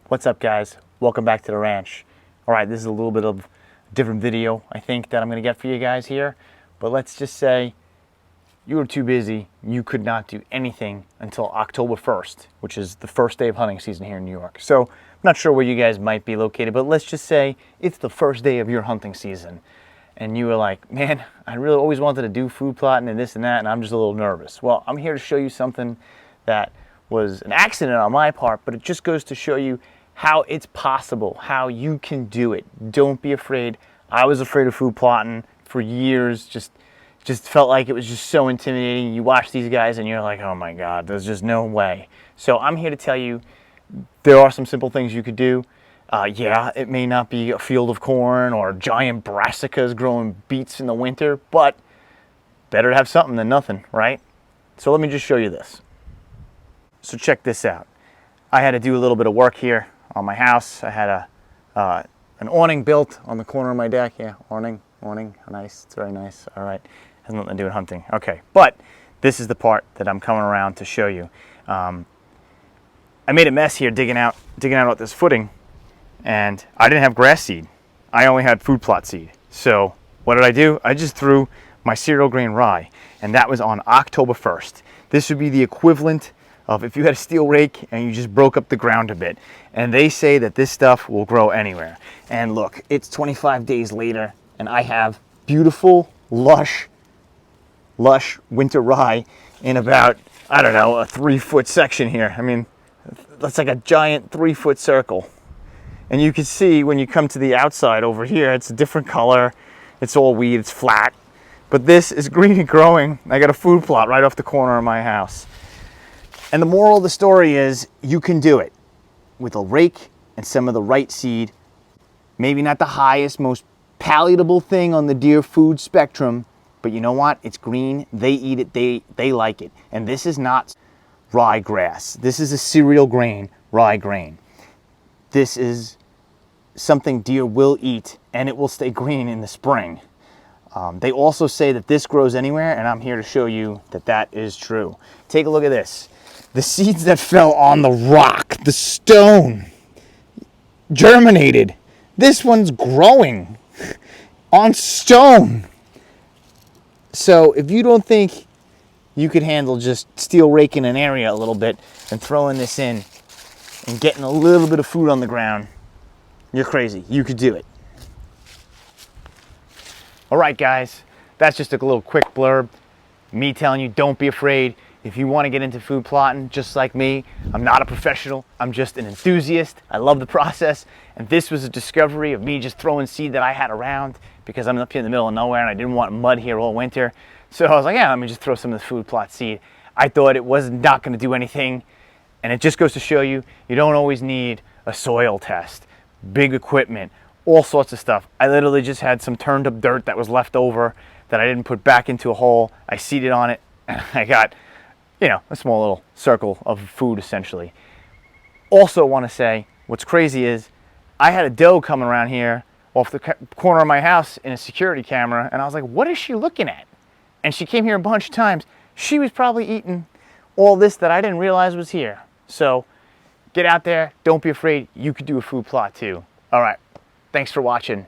What's up, guys? Welcome back to the ranch. All right, this is a little bit of a different video, I think, that I'm going to get for you guys here. But let's just say you were too busy. You could not do anything until October 1st, which is the first day of hunting season here in New York. So I'm not sure where you guys might be located, but let's just say it's the first day of your hunting season. And you were like, man, I really always wanted to do food plotting and this and that, and I'm just a little nervous. Well, I'm here to show you something that was an accident on my part, but it just goes to show you how it's possible, how you can do it. Don't be afraid. I was afraid of food plotting for years, just felt like it was just so intimidating. You watch these guys and you're like, oh my God, there's just no way. So I'm here to tell you there are some simple things you could do. Yeah, it may not be a field of corn or giant brassicas growing beets in the winter, but better to have something than nothing, right? So let me just show you this. So check this out. I had to do a little bit of work here on my house. I had an awning built on the corner of my deck. Yeah, awning, nice, it's very nice. All right, has nothing to do with hunting. Okay, but this is the part that I'm coming around to show you. I made a mess here digging out this footing, and I didn't have grass seed. I only had food plot seed. So what did I do? I just threw my cereal grain rye, and that was on October 1st. This would be the equivalent of if you had a steel rake and you just broke up the ground a bit. And they say that this stuff will grow anywhere. And look, it's 25 days later, and I have beautiful, lush winter rye in about, I don't know, a 3-foot section here. I mean, that's like a giant 3-foot circle. And you can see when you come to the outside over here, it's a different color. It's all weed, it's flat. But this is green and growing. I got a food plot right off the corner of my house. And the moral of the story is you can do it with a rake and some of the right seed. Maybe not the highest, most palatable thing on the deer food spectrum, but you know what? It's green, they eat it, they like it. And this is not ryegrass. This is a cereal grain, rye grain. This is something deer will eat, and it will stay green in the spring. They also say that this grows anywhere, and I'm here to show you that that is true. Take a look at this. The seeds that fell on the rock, the stone, germinated. This one's growing on stone. So if you don't think you could handle just steel raking an area a little bit and throwing this in and getting a little bit of food on the ground, you're crazy. You could do it. All right, guys, that's just a little quick blurb. Me telling you, don't be afraid. If you want to get into food plotting, just like me, I'm not a professional. I'm just an enthusiast. I love the process. And this was a discovery of me just throwing seed that I had around because I'm up here in the middle of nowhere and I didn't want mud here all winter. So I was like, yeah, let me just throw some of the food plot seed. I thought it was not going to do anything. And it just goes to show you, you don't always need a soil test, big equipment, all sorts of stuff. I literally just had some turned up dirt that was left over that I didn't put back into a hole. I seeded on it and I got, you know, a small little circle of food essentially. Also want to say, what's crazy is I had a doe coming around here off the corner of my house in a security camera, and I was like, what is she looking at? And she came here a bunch of times. She was probably eating all this that I didn't realize was here. So get out there, don't be afraid. You could do a food plot too. All right, thanks for watching.